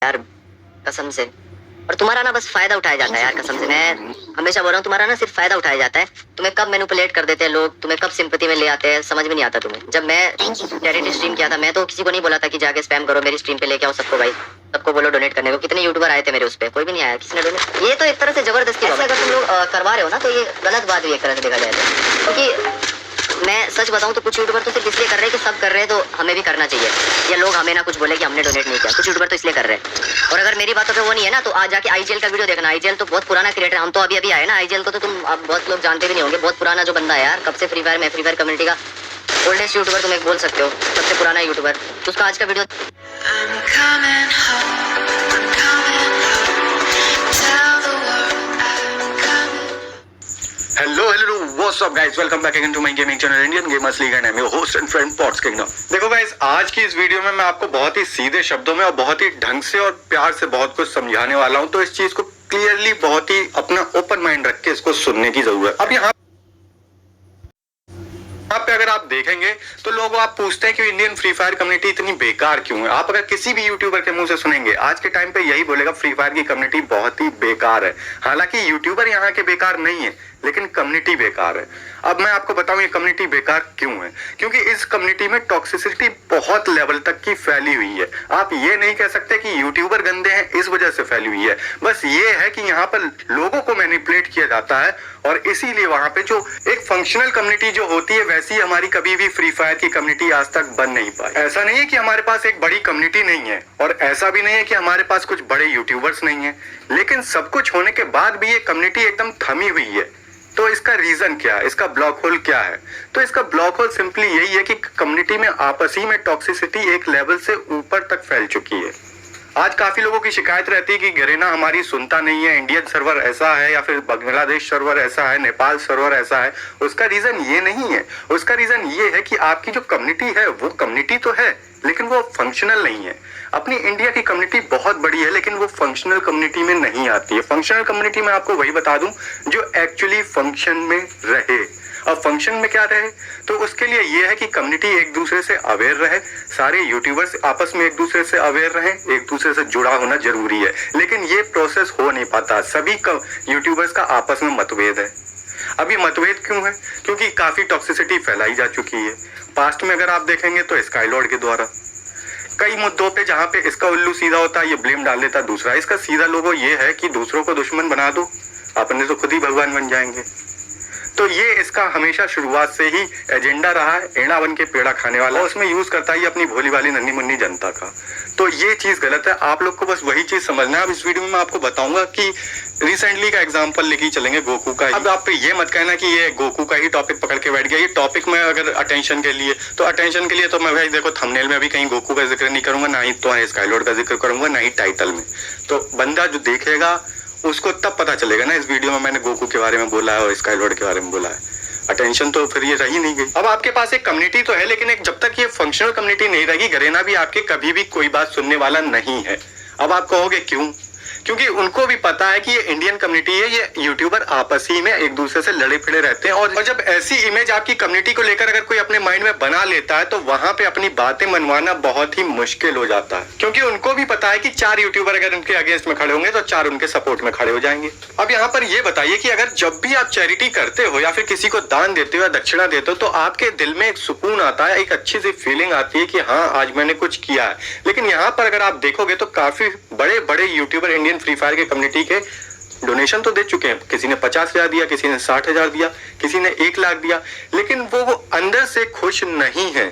यार कसम से। और तुम्हारा ना बस फायदा उठाया जाता है यार, कसम से मैं हमेशा बोल रहा हूँ, तुम्हारा ना सिर्फ फायदा उठाया जाता है। तुम्हें कब मैनिपुलेट कर देते हैं लोग, तुम्हें कब सिंपैथी में ले आते हैं, समझ में नहीं आता तुम्हें। जब मैं चैरिटी स्ट्रीम किया था, मैं तो किसी को नहीं बोला था कि जाके स्पैम करो, मेरी स्ट्रीम पे लेके आओ सबको भाई, सबको बोलो डोनेट करने को। कितने यूट्यूबर आए थे मेरे उस पे, कोई भी नहीं आया, किसी ने डोनेट। ये तो एक तरह से जबरदस्ती है। अगर तुम लोग करवा रहे हो ना तो ये गलत बात भी एक तरह से देखा जाए तो, क्योंकि मैं सच बताऊं तो कुछ यूट्यूबर तो सिर्फ इसलिए कर रहे हैं कि सब कर रहे हैं तो हमें भी करना चाहिए, या लोग हमें ना कुछ बोले कि हमने डोनेट नहीं किया। कुछ यूट्यूबर तो इसलिए कर रहे हैं। और अगर मेरी बातों पे वो नहीं है ना तो आज जाके आईजीएल का वीडियो देखना। आईजीएल तो बहुत पुराना क्रिएटर, हम तो अभी अभी आए ना। आईजीएल को तो तुम अब बहुत लोग जानते भी नहीं होंगे, बहुत पुराना जो बंदा है यार, कब से फ्री फायर में, फ्री फायर कम्युनिटी का ओल्डेस्ट यूट्यूबर तुम एक बोल सकते हो, सबसे पुराना यूट्यूबर। उसका आज का video hello what's up guys, welcome back again to my gaming channel Indian gamers league and I am your host and friend Pots Kingdom. देखो गाइस, आज की इस वीडियो में मैं आपको बहुत ही सीधे शब्दों में और बहुत ही ढंग से और प्यार से बहुत कुछ समझाने वाला हूं, तो इस चीज को क्लियरली बहुत ही अपना ओपन माइंड रख के इसको सुनने की जरूरत है। अब यहाँ पे अगर आप देखेंगे तो लोग आप पूछते हैं कि इंडियन फ्री फायर कम्युनिटी इतनी बेकार क्यों है। आप अगर किसी भी यूट्यूबर के मुंह से सुनेंगे आज के टाइम पे यही बोलेगा, फ्री फायर की कम्युनिटी बहुत ही बेकार है। हालांकि यूट्यूबर यहाँ के बेकार नहीं है, लेकिन कम्युनिटी बेकार है। अब मैं आपको बताऊं ये कम्युनिटी बेकार क्यों है। क्योंकि इस कम्युनिटी में टॉक्सिसिटी बहुत लेवल तक की फैली हुई है। आप ये नहीं कह सकते कि यूट्यूबर गंदे हैं इस वजह से फैली हुई है, बस ये है कि यहाँ पर लोगों को मैनिपुलेट किया जाता है और इसीलिए वहां पे जो एक फंक्शनल कम्युनिटी जो होती है वैसी हमारी कभी भी फ्री फायर की कम्युनिटी आज तक बन नहीं पाई। ऐसा नहीं है कि हमारे पास एक बड़ी कम्युनिटी नहीं है और ऐसा भी नहीं है कि हमारे पास कुछ बड़े यूट्यूबर्स नहीं है, लेकिन सब कुछ होने के बाद भी ये कम्युनिटी एकदम थमी हुई है। तो इसका रीजन क्या है, इसका ब्लॉक होल क्या है? तो इसका ब्लॉक होल सिंपली यही है कि कम्युनिटी में आपस ही में टॉक्सिसिटी एक लेवल से ऊपर तक फैल चुकी है। आज काफी लोगों की शिकायत रहती है कि गरेना हमारी सुनता नहीं है, इंडियन सर्वर ऐसा है या फिर बांग्लादेश सर्वर ऐसा है, नेपाल सर्वर ऐसा है। उसका रीजन ये नहीं है, उसका रीजन ये है कि आपकी जो कम्युनिटी है वो कम्युनिटी तो है लेकिन वो फंक्शनल नहीं है। अपनी इंडिया की कम्युनिटी बहुत बड़ी है लेकिन वो फंक्शनल कम्युनिटी में नहीं आती है। फंक्शनल कम्युनिटी में आपको वही बता दूं जो एक्चुअली फंक्शन में रहे। अब फंक्शन में क्या रहे, तो उसके लिए ये है कि कम्युनिटी एक दूसरे से अवेयर रहे, सारे यूट्यूबर्स आपस में एक दूसरे से अवेयर रहे, एक दूसरे से जुड़ा होना जरूरी है। लेकिन ये प्रोसेस हो नहीं पाता, सभी यूट्यूबर्स का आपस में मतभेद है। अभी मतभेद क्यों है? क्योंकि काफी टॉक्सिसिटी फैलाई जा चुकी है। पास्ट में अगर आप देखेंगे तो स्काईलॉर्ड के द्वारा कई मुद्दों पे जहां पे इसका उल्लू सीधा होता है ये ब्लेम डाल देता दूसरा। इसका सीधा लोगो ये है कि दूसरों को दुश्मन बना दो, अपने तो खुद ही भगवान बन जाएंगे। तो ये इसका हमेशा शुरुआत से ही एजेंडा रहा है, एड़ा बन के पेड़ा खाने वाला। उसमें यूज करता है अपनी भोली वाली नन्ही मुन्नी जनता का। तो ये चीज गलत है, आप लोग को बस वही चीज समझना है। अब इस वीडियो में मैं आपको बताऊंगा कि रिसेंटली का एग्जांपल लेके चलेंगे गोकू का। अब आप ये मत कहना कि ये गोकू का ही टॉपिक पकड़ के बैठ गया। ये टॉपिक में अगर अटेंशन के लिए तो मैं भाई देखो थंबनेल में अभी कहीं गोकू का जिक्र नहीं करूंगा, ना ही तो स्काईलॉर्ड का जिक्र करूंगा, ना ही टाइटल में। तो बंदा जो देखेगा उसको तब पता चलेगा ना इस वीडियो में मैंने गोकू के बारे में बोला है और स्काईलॉर्ड के बारे में बोला है। अटेंशन तो फिर ये रही नहीं गई। अब आपके पास एक कम्युनिटी तो है लेकिन एक जब तक ये फंक्शनल कम्युनिटी नहीं रहेगी, गरेना भी आपके कभी भी कोई बात सुनने वाला नहीं है। अब आप कहोगे क्यों? क्योंकि उनको भी पता है कि ये इंडियन कम्युनिटी है, ये यूट्यूबर आपस ही में एक दूसरे से लड़े फिरे रहते हैं। और जब ऐसी इमेज आपकी कम्युनिटी को लेकर अगर कोई अपने माइंड में बना लेता है तो वहां पे अपनी बातें मनवाना बहुत ही मुश्किल हो जाता है। क्योंकि उनको भी पता है कि 4 यूट्यूबर अगर उनके अगेंस्ट में खड़े होंगे तो 4 उनके सपोर्ट में खड़े हो जाएंगे। अब यहाँ पर ये बताइए कि अगर जब भी आप चैरिटी करते हो या फिर किसी को दान देते हो या दक्षिणा देते हो तो आपके दिल में एक सुकून आता है, एक अच्छी सी फीलिंग आती है कि हाँ आज मैंने कुछ किया है। लेकिन यहाँ पर अगर आप देखोगे तो काफी बड़े बड़े यूट्यूबर इंडियन फ्री फायर के कम्युनिटी के डोनेशन तो दे चुके हैं। किसी ने 50,000 दिया, किसी ने 60,000 दिया, किसी ने 1 लाख दिया, लेकिन वो अंदर से खुश नहीं है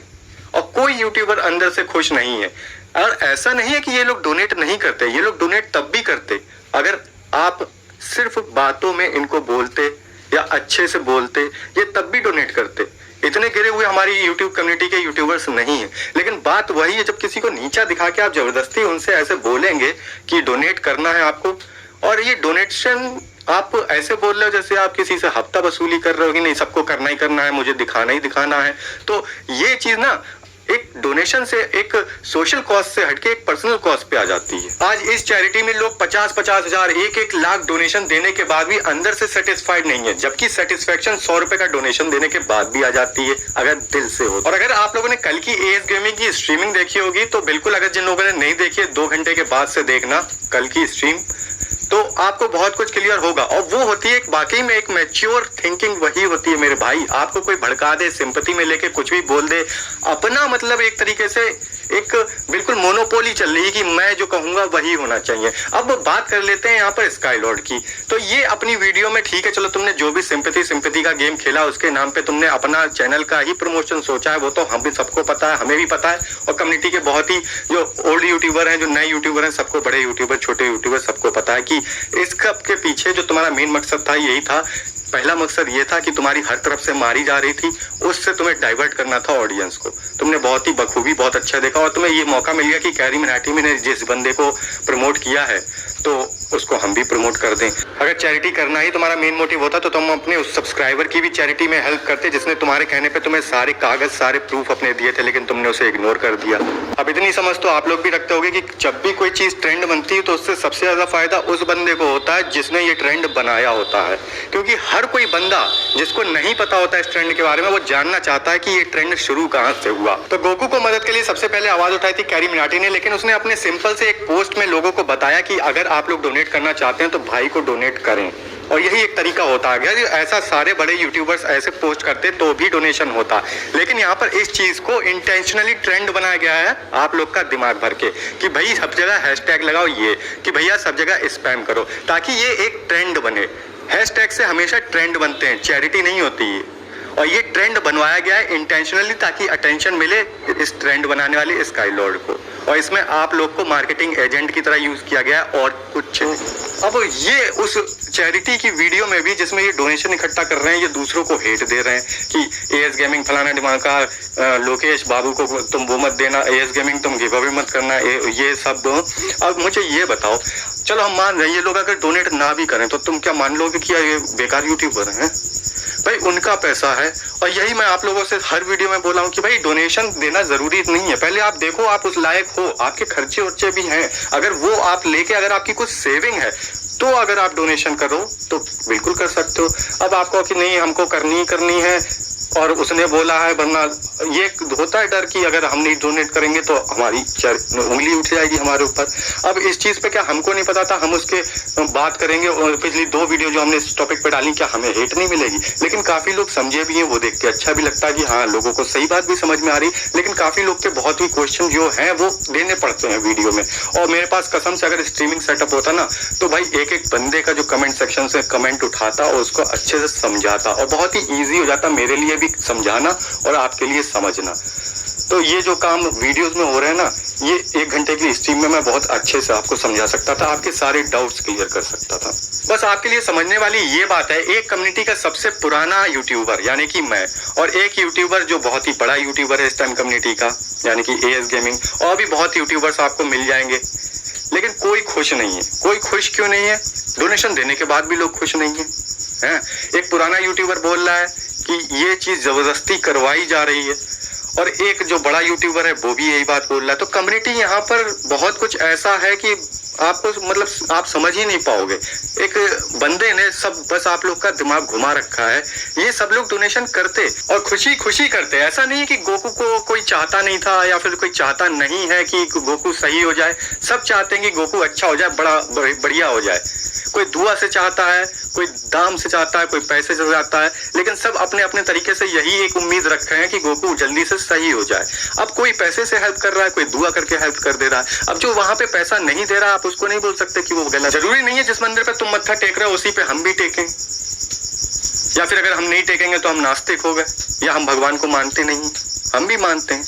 और कोई यूट्यूबर अंदर से खुश नहीं है। और ऐसा नहीं है कि ये लोग डोनेट नहीं करते, ये लोग डोनेट तब भी करते अगर आप सिर्फ बातों में इनको बोलते या अच्छे से बोलते, ये तब भी डोनेट करते। इतने गिरे हुए हमारी यूट्यूब कम्युनिटी के यूट्यूबर्स नहीं है। लेकिन बात वही है, जब किसी को नीचा दिखा के आप जबरदस्ती उनसे ऐसे बोलेंगे कि डोनेट करना है आपको, और ये डोनेशन आप ऐसे बोल रहे हो जैसे आप किसी से हफ्ता वसूली कर रहे हो कि नहीं सबको करना ही करना है, मुझे दिखाना ही दिखाना है। तो ये चीज ना एक डोनेशन से, एक सोशल कॉज से हटके एक पर्सनल कॉज पे आ जाती है। आज इस चैरिटी में लोग 50-50 हजार, 1-1 लाख डोनेशन देने के बाद भी अंदर से सेटिस्फाइड नहीं है, जबकि सेटिस्फेक्शन 100 रुपए का डोनेशन देने के बाद भी आ जाती है अगर दिल से हो। और अगर आप लोगों ने कल की एएस गेमिंग की स्ट्रीमिंग देखी होगी तो बिल्कुल, अगर जिन लोगों ने नहीं देखी है 2 घंटे के बाद से देखना कल की स्ट्रीम, तो आपको बहुत कुछ क्लियर होगा। और वो होती है वाकई में एक मैच्योर थिंकिंग, वही होती है मेरे भाई। आपको कोई भड़का दे, सिंपैथी में लेके कुछ भी बोल दे, अपना मतलब एक तरीके से एक बिल्कुल मोनोपोली चल रही है कि मैं जो कहूंगा वही होना चाहिए। अब बात कर लेते हैं यहाँ पर स्काई लॉर्ड की। तो ये अपनी वीडियो में ठीक है, चलो तुमने जो भी सिंपैथी का गेम खेला उसके नाम पे तुमने अपना चैनल का ही प्रमोशन सोचा है, वो तो हम भी सबको पता है, हमें भी पता है, और कम्युनिटी के बहुत ही जो ओल्ड यूट्यूबर हैं, जो नए यूट्यूबर हैं, सबको, बड़े यूट्यूबर, छोटे यूट्यूबर, सबको पता है कि इस कप के पीछे जो तुम्हारा मेन मकसद था यही था। पहला मकसद ये था कि तुम्हारी हर तरफ से मारी जा रही थी, उससे तुम्हें डाइवर्ट करना था ऑडियंस को। तुमने बहुत ही बखूबी, बहुत अच्छा देखा, और तुम्हें ये मौका मिल गया कि कैरी मिनाटी ने जिस बंदे को प्रमोट किया है तो उसको हम भी प्रमोट कर दें। अगर चैरिटी करना ही तुम्हारा मेन मोटिव होता तो तुम अपने उस सब्सक्राइबर की भी चैरिटी में हेल्प करते, जिसने तुम्हारे कहने पे तुम्हें सारे कागज, सारे प्रूफ अपने दिए थे, लेकिन तुमने उसे इग्नोर कर दिया। अब इतनी समझ तो आप लोग भी रखते होगे कि जब भी कोई चीज ट्रेंड बनती है तो उससे सबसे ज्यादा फायदा उस बंदे को होता है जिसने ये ट्रेंड बनाया होता है, क्योंकि हर कोई बंदा जिसको नहीं पता होता इस ट्रेंड के बारे में, वो जानना चाहता है कि ये ट्रेंड शुरू कहां से हुआ। तो गोकू को मदद के लिए सबसे पहले आवाज उठाई थी कैरी मिनाटी ने, लेकिन उसने अपने सिंपल से एक पोस्ट में लोगों को बताया कि अगर आप लोग डोनेट करना चाहते हैं तो भाई को डोनेट करें, और यही एक तरीका होता है। अगर ऐसा सारे बड़े यूट्यूबर्स ऐसे पोस्ट करते तो भी डोनेशन होता, लेकिन यहाँ पर इस चीज को इंटेंशनली ट्रेंड बनाया गया है आप लोग का दिमाग भर के कि भाई सब जगह हैशटैग लगाओ, ये कि भैया सब जगह स्पैम करो, ताकि ये एक ट्रेंड बने। हैशटैग से हमेशा ट्रेंड बनते हैं, चैरिटी नहीं होती है। और ये ट्रेंड बनवाया गया है इंटेंशनली ताकि अटेंशन मिले इस ट्रेंड बनाने वाले स्काई लॉर्ड को, और इसमें आप लोग को मार्केटिंग एजेंट की तरह यूज किया गया और कुछ नहीं। अब ये उस चैरिटी की वीडियो में भी जिसमें ये डोनेशन इकट्ठा कर रहे हैं, ये दूसरों को हेट दे रहे हैं कि एएस गेमिंग फलाना दिमागा, लोकेश बाबू को तुम वो मत देना, एएस गेमिंग तुम गिव अवे मत करना, ये सब। अब मुझे ये बताओ, चलो हम मान रहे हैं ये लोग अगर डोनेट ना भी करें तो तुम क्या मान लोगे कि ये बेकार यूट्यूबर हैं? भाई उनका पैसा है, और यही मैं आप लोगों से हर वीडियो में बोला हूँ कि भाई डोनेशन देना जरूरी नहीं है। पहले आप देखो आप उस लायक हो, आपके खर्चे वर्चे भी हैं, अगर वो आप लेके, अगर आपकी कुछ सेविंग है तो अगर आप डोनेशन करो तो बिल्कुल कर सकते हो। अब आपको कि नहीं हमको करनी है और उसने बोला है, वरना ये होता है डर कि अगर हम नहीं डोनेट करेंगे तो हमारी उंगली उठ जाएगी हमारे ऊपर। अब इस चीज पे क्या हमको नहीं पता था, हम उसके बात करेंगे, और पिछली 2 वीडियो जो हमने इस टॉपिक पे डाली, क्या हमें हेट नहीं मिलेगी? लेकिन काफी लोग समझे भी हैं, वो देख के अच्छा भी लगता है कि हाँ लोगों को सही बात भी समझ में आ रही, लेकिन काफी लोग के बहुत ही क्वेश्चन जो है वो देने पड़ते हैं वीडियो में। और मेरे पास कसम से अगर स्ट्रीमिंग सेटअप होता ना तो भाई एक एक बंदे का जो कमेंट सेक्शन से कमेंट उठाता और उसको अच्छे से समझाता, और बहुत ही ईजी हो जाता मेरे लिए भी समझाना और आपके लिए समझना। तो ये जो काम वीडियोस में हो रहे हैं ना, ये 1 घंटे की स्ट्रीम में मैं बहुत अच्छे से आपको समझा सकता था, आपके सारे डाउट्स क्लियर कर सकता था। बस आपके लिए समझने वाली ये बात है, एक कम्युनिटी का सबसे पुराना यूट्यूबर यानी कि मैं, और एक यूट्यूबर जो बहुत ही बड़ा यूट्यूबर है इस टाइम कम्युनिटी का यानी कि एएस गेमिंग, और भी बहुत यूट्यूबर्स आपको मिल जाएंगे, लेकिन कोई खुश नहीं है। कोई खुश क्यों नहीं है? डोनेशन देने के बाद भी लोग खुश नहीं है। एक पुराना यूट्यूबर बोल रहा है कि ये चीज जबरदस्ती करवाई जा रही है, और एक जो बड़ा यूट्यूबर है वो भी यही बात बोल रहा है। तो कम्युनिटी यहाँ पर बहुत कुछ ऐसा है कि आपको मतलब आप समझ ही नहीं पाओगे। एक बंदे ने सब बस आप लोग का दिमाग घुमा रखा है। ये सब लोग डोनेशन करते और खुशी खुशी करते, ऐसा नहीं है कि गोकू को कोई चाहता नहीं था या फिर कोई चाहता नहीं है कि गोकू सही हो जाए। सब चाहते हैं कि गोकू अच्छा हो जाए, बढ़िया हो जाए। कोई दुआ से चाहता है, कोई दाम से चाहता है, कोई पैसे से चाहता है, लेकिन सब अपने अपने तरीके से यही एक उम्मीद रख रहे हैं कि गोकू जल्दी से सही हो जाए। अब कोई पैसे से हेल्प कर रहा है, कोई दुआ करके हेल्प कर दे रहा है। अब जो वहां पे पैसा नहीं दे रहा, आप उसको नहीं बोल सकते कि वो गलत। जरूरी नहीं है जिस मंदिर पे तुम मत्था टेक रहे हो उसी पे हम भी टेकें, या फिर अगर हम नहीं टेकेंगे तो हम नास्तिक हो गए, या हम भगवान को मानते नहीं। हम भी मानते हैं,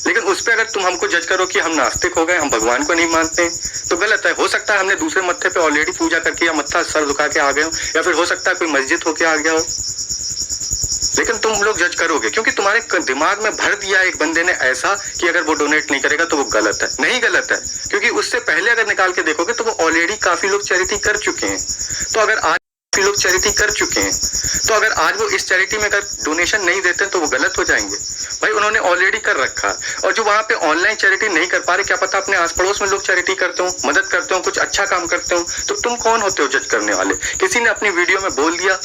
लेकिन उस पे अगर तुम हमको जज करो कि हम नास्तिक हो गए, हम भगवान को नहीं मानते तो गलत है। हो सकता है हमने दूसरे मत्थे पे ऑलरेडी पूजा करके या मत्था सर झुका के आ गए हो, या फिर हो सकता है कोई मस्जिद होके आ गया हो, लेकिन तुम लोग जज करोगे क्योंकि तुम्हारे दिमाग में भर दिया एक बंदे ने ऐसा कि अगर वो डोनेट नहीं करेगा तो वो गलत है। नहीं गलत है, क्योंकि उससे पहले अगर निकाल के देखोगे तो वो ऑलरेडी काफी लोग चैरिटी कर चुके हैं। तो अगर आज लोग चैरिटी कर चुके हैं। तो अगर आज वो इस चैरिटी में अगर डोनेशन नहीं देते तो वो गलत हो जाएंगे भाई। उन्होंने ऑलरेडी कर रखा है। और जो वहां पे ऑनलाइन चैरिटी नहीं कर पा रहे, क्या पता अपने आस पड़ोस में लोग चैरिटी करते हो, मदद करते हो, कुछ अच्छा काम करते हो, तो तुम कौन होते हो जज करने वाले? किसी ने अपनी वीडियो में बोल दिया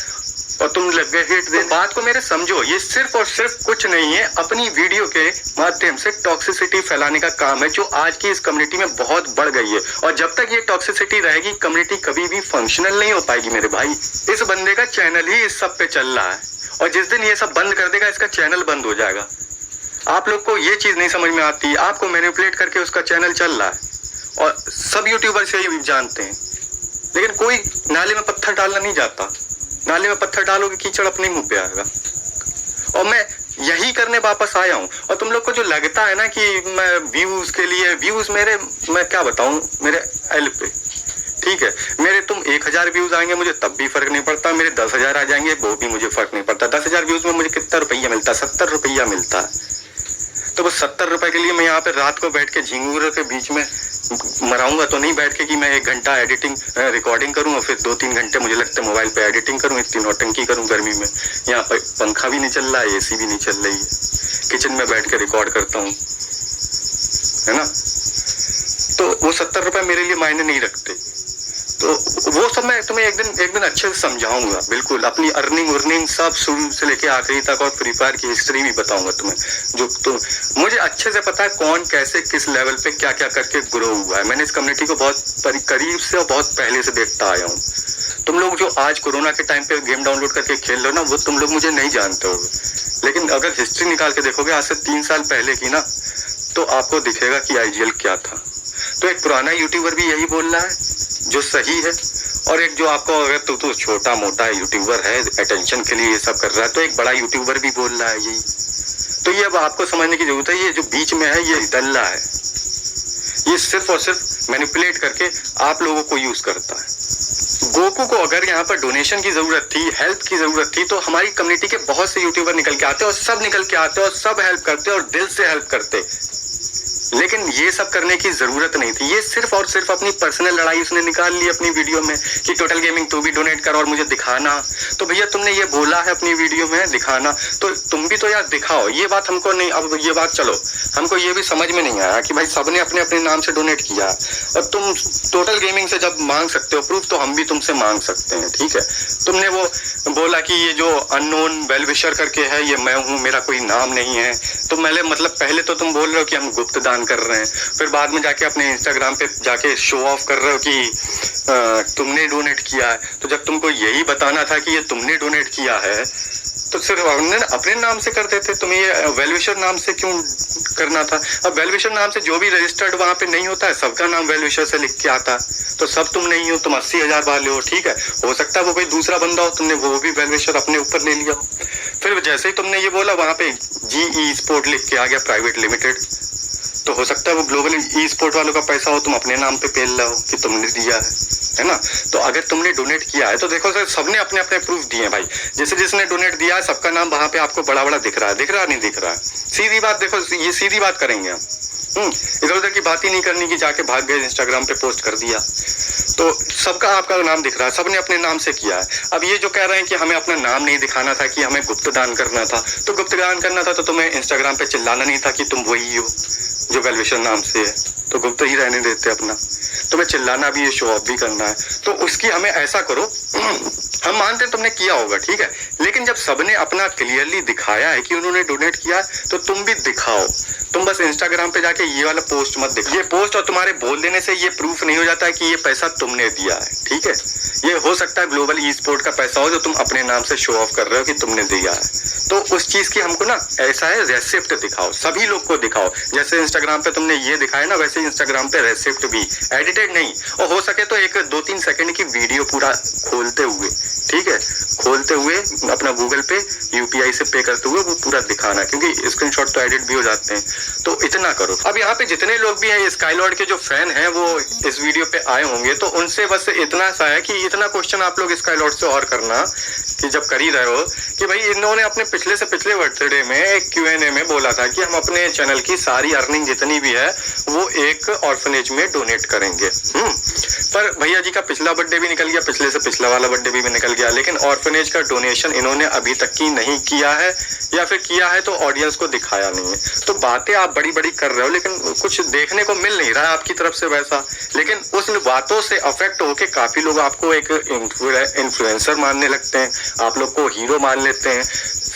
और तुम लग गए हिट दे। बात को मेरे समझो, ये सिर्फ और सिर्फ कुछ नहीं है, अपनी वीडियो के माध्यम से टॉक्सिसिटी फैलाने का काम है, जो आज की इस कम्युनिटी में बहुत बढ़ गई है। और जब तक ये टॉक्सिसिटी रहेगी, कम्युनिटी कभी भी फंक्शनल नहीं हो पाएगी मेरे भाई। इस बंदे का चैनल ही इस सब पे चल रहा है, और जिस दिन ये सब बंद कर देगा, इसका चैनल बंद हो जाएगा। आप लोग को ये चीज नहीं समझ में आती, आपको मैनिपुलेट करके उसका चैनल चल रहा है, और सब यूट्यूबर से ही जानते हैं। लेकिन कोई नाले में पत्थर डालना नहीं जाता। नाले में पत्थर डालोगे, कीचड़ अपने मुंह पे आएगा। और मैं यही करने वापस आया हूँ। और तुम लोग को जो लगता है ना कि मैं व्यूज के लिए, व्यूज मेरे, मैं क्या बताऊं, मेरे एल पे, ठीक है, मेरे तुम 1000 व्यूज आएंगे मुझे तब भी फर्क नहीं पड़ता, मेरे 10,000 आ जाएंगे वो भी मुझे फर्क नहीं पड़ता। 10,000 व्यूज में मुझे कितना रुपया मिलता है? 70 रुपया मिलता है। तो बस 70 रुपए के लिए मैं यहाँ पे रात को बैठ के झिंगुरों के बीच में मराऊंगा तो नहीं बैठ के कि मैं 1 घंटा एडिटिंग रिकॉर्डिंग करूँ और फिर 2-3 घंटे मुझे लगता है मोबाइल पे एडिटिंग करूँ, इतनी नौटंकी करूँ गर्मी में। यहाँ पर पंखा भी नहीं चल रहा है, एसी भी नहीं चल रही है, किचन में बैठ के रिकॉर्ड करता हूँ, है ना। तो वो 70 रुपए मेरे लिए मायने नहीं रखते। तो वो सब मैं तुम्हें एक दिन अच्छे से समझाऊंगा, बिल्कुल अपनी अर्निंग सब शुरू से लेके आखिरी तक, और फ्री फायर की हिस्ट्री भी बताऊंगा तुम्हें, जो तुम मुझे अच्छे से पता है कौन कैसे किस लेवल पे क्या क्या करके ग्रो हुआ है। मैंने इस कम्युनिटी को बहुत करीब से और बहुत पहले से देखता आया हूँ। तुम लोग जो आज कोरोना के टाइम पे गेम डाउनलोड करके खेल रहे हो ना, वो तुम लोग मुझे नहीं जानते हो, लेकिन अगर हिस्ट्री निकाल के देखोगे आज से 3 साल पहले की ना, तो आपको दिखेगा कि आईजीएल क्या था। तो एक पुराना यूट्यूबर भी यही बोल रहा है जो सही है, और एक जो आपको, अगर तो छोटा मोटा यूट्यूबर है अटेंशन के लिए ये सब कर रहा है, तो एक बड़ा यूट्यूबर भी बोल रहा है यही। तो ये अब आपको समझने की जरूरत है, ये जो बीच में है ये दल्ला है, ये सिर्फ और सिर्फ मैनिपुलेट करके आप लोगों को यूज करता है। गोकू को अगर यहाँ पर डोनेशन की जरूरत थी, हेल्प की जरूरत थी, तो हमारी कम्युनिटी के बहुत से यूट्यूबर निकल के आते और सब निकल के आते और सब हेल्प करते और दिल से हेल्प करते। लेकिन ये सब करने की जरूरत नहीं थी। ये सिर्फ और सिर्फ अपनी पर्सनल लड़ाई उसने निकाल ली अपनी वीडियो में कि टोटल गेमिंग तू भी डोनेट कर और मुझे दिखाना। तो भैया तुमने ये बोला है अपनी वीडियो में दिखाना, तो तुम भी तो यार दिखाओ। ये बात हमको नहीं, अब ये बात चलो हमको ये भी समझ में नहीं आया कि भाई सबने अपने अपने नाम से डोनेट किया, और तुम टोटल गेमिंग से जब मांग सकते हो प्रूफ, तो हम भी तुमसे मांग सकते हैं, ठीक है। तुमने वो बोला कि ये जो अननोन वेल विशर करके है ये मैं हूँ, मेरा कोई नाम नहीं है। तो मैंने मतलब पहले तो तुम बोल रहे हो कि हम गुप्त दान कर रहे हैं, फिर बाद में जाके अपने इंस्टाग्राम पे जाके शो ऑफ कर रहे हो कि तुमने डोनेट किया है। तो जब तुमको यही बताना था कि ये तुमने डोनेट किया है, तो सिर्फ अपने नाम से कर देते। तुम्हें ये वेलविशर नाम से क्यों करना था? अब वेलविशर नाम से जो भी रजिस्टर्ड वहां पे नहीं होता है, सबका नाम वेलविशर से लिख के आता है। तो सब तुम नहीं हो, तुम 80,000 वाले हो, ठीक है। हो सकता है वो कोई दूसरा बंदा हो, तुमने वो भी वेलविशर अपने ऊपर ले लिया। फिर जैसे ही तुमने ये बोला वहां पे GE स्पोर्ट लिख के आ गया प्राइवेट लिमिटेड, तो हो सकता है वो ग्लोबल ई स्पोर्ट वालों का पैसा हो, तुम अपने नाम पे पेल रहे हो कि तुमने दिया है ना। तो अगर तुमने डोनेट किया है तो देखो सर, सबने अपने अपने प्रूफ दिए भाई। जैसे जिसने डोनेट दिया है सबका नाम वहां पे आपको बड़ा बड़ा दिख रहा है, नहीं दिख रहा है। सीधी बात देखो, ये सीधी बात करेंगे हम, इधर उधर की बात ही नहीं करनी कि जाके भाग गए इंस्टाग्राम पे पोस्ट कर दिया। तो सबका आपका नाम दिख रहा है, सबने अपने नाम से किया है। अब ये जो कह रहे हैं कि हमें अपना नाम नहीं दिखाना था, कि हमें गुप्त दान करना था, तो गुप्त दान करना था तो तुम्हें इंस्टाग्राम पे चिल्लाना नहीं था कि तुम वही हो जो वेलविशर नाम से है, तो गुप्त ही रहने देते अपना। तुम्हें चिल्लाना भी है, शो ऑफ भी करना है, तो उसकी हमें ऐसा करो, हम मानते हैं तुमने किया होगा, ठीक है, लेकिन जब सबने अपना क्लियरली दिखाया है कि उन्होंने डोनेट किया, तो तुम भी दिखाओ। तुम बस इंस्टाग्राम पे जाके ये वाला पोस्ट मत दिखाओ। ये पोस्ट और तुम्हारे बोल देने से ये प्रूफ नहीं हो जाता है कि ये पैसा तुमने दिया है, ठीक है। ये हो सकता है ग्लोबल ई स्पोर्ट का पैसा हो जो तुम अपने नाम से शो ऑफ कर रहे हो कि तुमने दिया है। तो उस चीज की हमको ना ऐसा है, रेसिप्ट दिखाओ, सभी लोग को दिखाओ। जैसे इंस्टाग्राम पे तुमने ये दिखाया ना, वैसे इंस्टाग्राम पे रेसिप्ट भी, एडिटेड नहीं, और हो सके तो एक 2-3 सेकंड की वीडियो पूरा खोलते हुए, ठीक है, खोलते हुए अपना गूगल पे UPI से पे करते हुए वो पूरा दिखाना, क्योंकि स्क्रीनशॉट तो एडिट भी हो जाते हैं। तो इतना करो। अब यहाँ पे जितने लोग भी हैं स्काईलॉर्ड के जो फैन हैं वो इस वीडियो पे आए होंगे, तो उनसे बस इतना सा है कि इतना क्वेश्चन आप लोग स्काईलॉर्ड से और करना कि जब कर ही रहे हो कि भाई इन्होंने अपने पिछले से पिछले बर्थडे में एक Q&A में बोला था कि हम अपने चैनल की सारी अर्निंग जितनी भी है वो एक ऑर्फनेज में डोनेट करेंगे। पर भैया जी का पिछला बर्थडे भी निकल गया, पिछले से पिछला वाला बर्थडे भी निकल गया, लेकिन ऑर्फनेज का डोनेशन इन्होंने अभी तक की नहीं किया है, या फिर किया है तो ऑडियंस को दिखाया नहीं है। तो बातें आप बड़ी बड़ी कर रहे हो, लेकिन कुछ देखने को मिल नहीं रहा है आपकी तरफ से वैसा। लेकिन उस बातों से अफेक्ट होके काफी लोग आपको एक इन्फ्लुएंसर मानने लगते हैं, आप लोग को हीरो मान लेते हैं,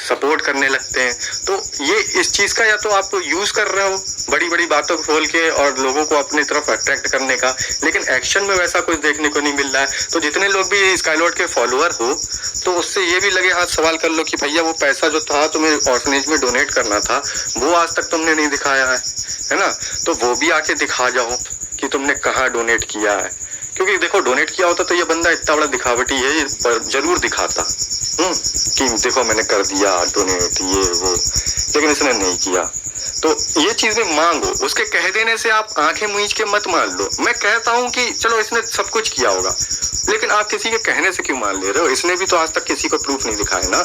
सपोर्ट करने लगते हैं। तो ये इस चीज का या तो आप यूज कर रहे हो बड़ी बड़ी बातों को खोल के और लोगों को अपनी तरफ अट्रैक्ट करने का, लेकिन एक्शन में वैसा कुछ देखने को नहीं मिल रहा है। तो जितने लोग भी स्काईलॉर्ड के फॉलोअर हो, तो उससे ये भी लगे हाथ सवाल कर लो कि भैया वो पैसा जो था तुम्हें ऑर्फनेज में डोनेट करना था, वो आज तक तुमने नहीं दिखाया है ना? तो वो भी आके दिखा जाओ कि तुमने कहाँ डोनेट किया है। क्योंकि देखो, डोनेट किया होता तो ये बंदा इतना बड़ा दिखावटी है, ये जरूर दिखाता कि देखो मैंने कर दिया डोनेट ये वो, लेकिन इसने नहीं किया। तो ये चीजें मांगो, उसके कह देने से आप आंखें मूंज के मत मान लो। मैं कहता हूं कि चलो इसने सब कुछ किया होगा, लेकिन आप किसी के कहने से क्यों मान ले रहे हो? इसने भी तो आज तक किसी को प्रूफ नहीं दिखाया ना।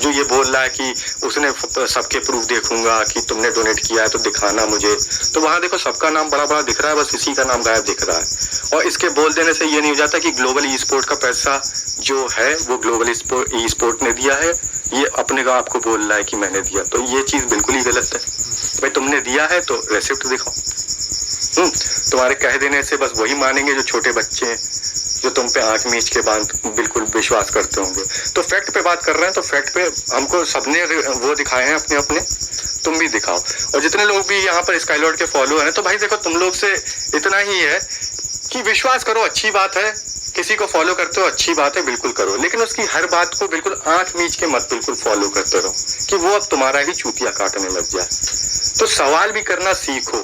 जो ये बोल रहा है कि उसने सबके प्रूफ देखूंगा कि तुमने डोनेट किया है तो दिखाना मुझे, तो वहां देखो सबका नाम बड़ा बड़ा दिख रहा है, बस इसी का नाम गायब दिख रहा है। और इसके बोल देने से ये नहीं हो जाता कि ग्लोबल ई स्पोर्ट का पैसा जो है वो ग्लोबल ई स्पोर्ट ने दिया है, ये अपने को आपको बोल रहा है कि मैंने दिया। तो ये चीज बिल्कुल ही गलत है। भाई तुमने दिया है तो रेसिप्ट दिखाओ। तुम्हारे कह देने से बस वही मानेंगे जो छोटे बच्चे हैं, जो तुम पे आंख मीच के बांध बिल्कुल विश्वास करते होंगे। तो फैक्ट पे बात कर रहे हैं, तो फैक्ट पे हमको सबने वो दिखाए हैं अपने अपने, तुम भी दिखाओ। और जितने लोग भी यहाँ पर स्काईलॉर्ड के फॉलो हैं, तो भाई देखो तुम लोग से इतना ही है कि विश्वास करो, अच्छी बात है, किसी को फॉलो करते हो अच्छी बात है, बिल्कुल करो, लेकिन उसकी हर बात को बिल्कुल आंख मीच के मत बिल्कुल फॉलो करते रहो कि वो अब तुम्हारा ही चूतिया काटने लग जाए। तो सवाल भी करना सीखो,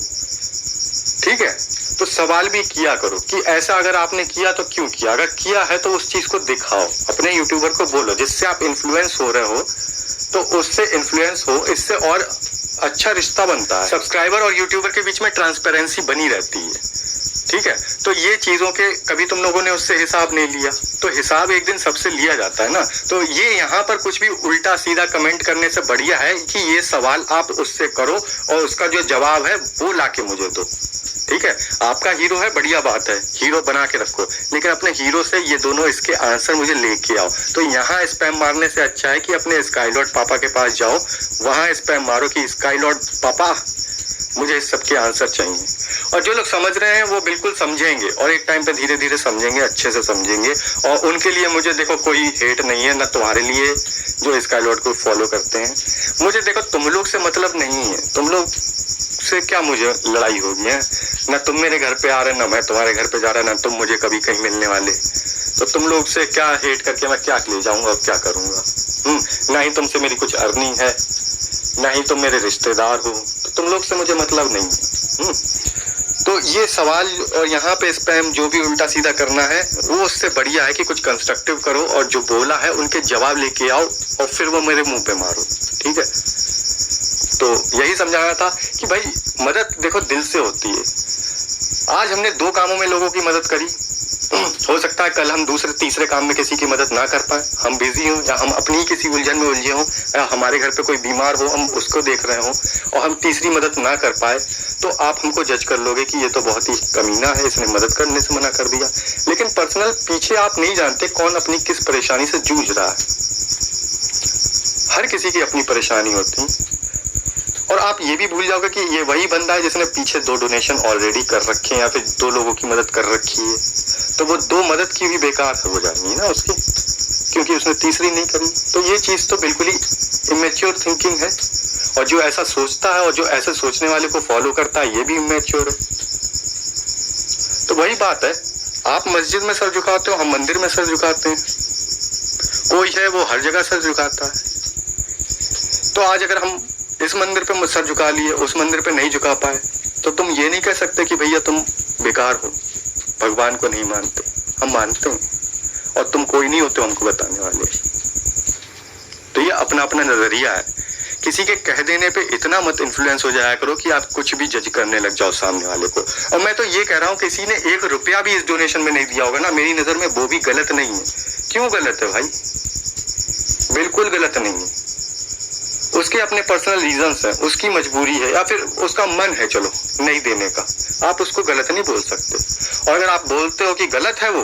ठीक है? तो सवाल भी किया करो कि ऐसा अगर आपने किया तो क्यों किया, अगर किया है तो उस चीज को दिखाओ, अपने यूट्यूबर को बोलो, जिससे आप इन्फ्लुएंस हो रहे हो तो उससे इन्फ्लुएंस हो, इससे और अच्छा रिश्ता बनता है। सब्सक्राइबर और यूट्यूबर के बीच में ट्रांसपेरेंसी बनी रहती है, ठीक है? तो ये चीजों के कभी तुम लोगों ने उससे हिसाब नहीं लिया, तो हिसाब एक दिन सबसे लिया जाता है ना। तो ये यहाँ पर कुछ भी उल्टा सीधा कमेंट करने से बढ़िया है कि ये सवाल आप उससे करो और उसका जो जवाब है वो लाके मुझे दो, ठीक है? आपका हीरो है, बढ़िया बात है, हीरो बना के रखो, लेकिन अपने हीरो से ये दोनों इसके आंसर मुझे लेके आओ। तो यहाँ स्पैम मारने से अच्छा है कि अपने स्काईलॉर्ड पापा के पास जाओ, वहां स्पैम मारो कि स्काईलॉर्ड पापा मुझे इस सबके आंसर चाहिए। और जो लोग समझ रहे हैं वो बिल्कुल समझेंगे, और एक टाइम पे धीरे धीरे समझेंगे, अच्छे से समझेंगे। और उनके लिए मुझे देखो कोई हेट नहीं है, ना तुम्हारे लिए जो स्काईलॉर्ड को फॉलो करते हैं। मुझे देखो तुम लोग से मतलब नहीं है, तुम लोग से क्या मुझे लड़ाई होगी है? ना तुम मेरे घर पे आ रहे, ना मैं तुम्हारे घर पे जा रहा, ना तुम मुझे कभी कहीं मिलने वाले। तो तुम लोग से क्या हेट करके मैं क्या ले जाऊंगा और क्या करूंगा? ना ही तुमसे मेरी कुछ अर्निंग है, ना ही तुम मेरे रिश्तेदार हो, तो तुम लोग से मुझे मतलब नहीं है। तो ये सवाल और यहाँ पे स्पैम जो भी उल्टा सीधा करना है, वो उससे बढ़िया है कि कुछ कंस्ट्रक्टिव करो और जो बोला है उनके जवाब लेके आओ और फिर वो मेरे मुंह पे मारो, ठीक है? तो यही समझाना था कि भाई मदद देखो दिल से होती है। आज हमने 2 कामों में लोगों की मदद करी, हो सकता है कल हम दूसरे तीसरे काम में किसी की मदद ना कर पाए, हम बिजी हो या हम अपनी किसी उलझन में उलझे हो, या हमारे घर पे कोई बीमार हो, हम उसको देख रहे हो और हम तीसरी मदद ना कर पाए, तो आप हमको जज कर लोगे कि ये तो बहुत ही कमीना है, इसने मदद करने से मना कर दिया। लेकिन पर्सनल पीछे आप नहीं जानते कौन अपनी किस परेशानी से जूझ रहा है। हर किसी की अपनी परेशानी होती है, और आप ये भी भूल जाओगे कि ये वही बंदा है जिसने पीछे 2 डोनेशन ऑलरेडी कर रखे हैं या फिर 2 लोगों की मदद कर रखी है। तो वो 2 मदद की भी बेकार हो जाएंगी ना उसकी, क्योंकि उसने तीसरी नहीं करी। तो ये चीज तो बिल्कुल ही इमेच्योर थिंकिंग है, और जो ऐसा सोचता है और जो ऐसे सोचने वाले को फॉलो करता है ये भी इमेच्योर है। तो वही बात है, आप मस्जिद में सर झुकाते हो, हम मंदिर में सर झुकाते हैं, कोई है वो हर जगह सर झुकाता है। तो आज अगर हम इस मंदिर पे सर झुका लिए, उस मंदिर पे नहीं झुका पाए, तो तुम ये नहीं कह सकते कि भैया तुम बेकार हो, भगवान को नहीं मानते। हम मानते हैं, और तुम कोई नहीं होते हमको बताने वाले। तो ये अपना अपना नजरिया है, किसी के कह देने पे इतना मत इन्फ्लुएंस हो जाया करो कि आप कुछ भी जज करने लग जाओ सामने वाले को। और मैं तो ये कह रहा हूँ, किसी ने 1 रुपया भी इस डोनेशन में नहीं दिया होगा ना, मेरी नजर में वो भी गलत नहीं है। क्यों गलत है भाई? बिल्कुल गलत नहीं है। उसके अपने पर्सनल रीजंस हैं, उसकी मजबूरी है या फिर उसका मन है चलो नहीं देने का, आप उसको गलत नहीं बोल सकते। और अगर आप बोलते हो कि गलत है वो,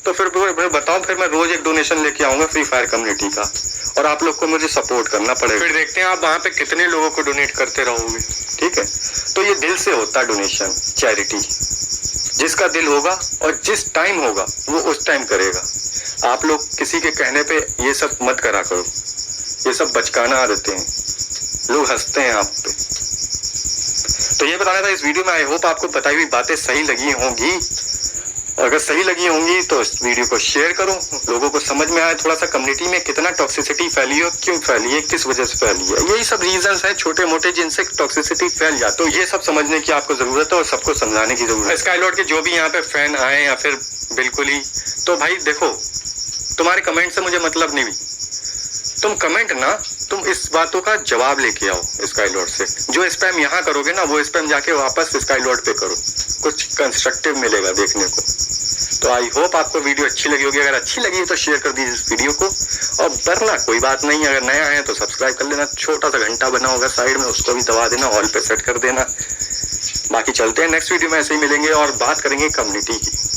तो फिर बताओ, फिर मैं रोज एक डोनेशन लेके आऊंगा फ्री फायर कम्युनिटी का, और आप लोग को मुझे सपोर्ट करना पड़ेगा। फिर देखते हैं आप वहां पे कितने लोगों को डोनेट करते रहोगे, ठीक है। तो ये दिल से होता है डोनेशन, चैरिटी। जिसका दिल होगा और जिस टाइम होगा वो उस टाइम करेगा। आप लोग किसी के कहने पे ये सब मत करा करो, ये सब बचकाना आदतें हैं, लोग हंसते हैं आप पे। तो ये बताना था इस वीडियो में। आई होप आपको बताई हुई बातें सही लगी होंगी। अगर सही लगी होंगी तो इस वीडियो को शेयर करो, लोगों को समझ में आए थोड़ा सा कम्युनिटी में कितना टॉक्सिसिटी फैली है, क्यों फैली है, किस वजह से फैली है। यही सब रीजंस हैं छोटे मोटे जिनसे टॉक्सिसिटी फैल जाती है। तो ये सब समझने की आपको जरूरत है और सबको समझाने की जरूरत है। स्काईलॉर्ड के जो भी यहाँ पे फैन आए या फिर बिल्कुल ही, तो भाई देखो, तुम्हारे कमेंट से मुझे मतलब नहीं, तुम कमेंट ना, तुम इस बातों का जवाब लेके आओ स्काईलॉर्ड से। जो स्पैम यहाँ करोगे ना, वो स्पैम जाके वापस स्काईलॉर्ड पे करो, कुछ कंस्ट्रक्टिव मिलेगा देखने को। तो आई होप आपको वीडियो अच्छी लगी होगी। अगर अच्छी लगी तो शेयर कर दीजिए इस वीडियो को, और वरना कोई बात नहीं, अगर नया है तो सब्सक्राइब कर लेना। छोटा सा घंटा बना होगा साइड में, उसको भी दबा देना, ऑल पे सेट कर देना। बाकी चलते हैं नेक्स्ट वीडियो में, ऐसे ही मिलेंगे और बात करेंगे कम्युनिटी की।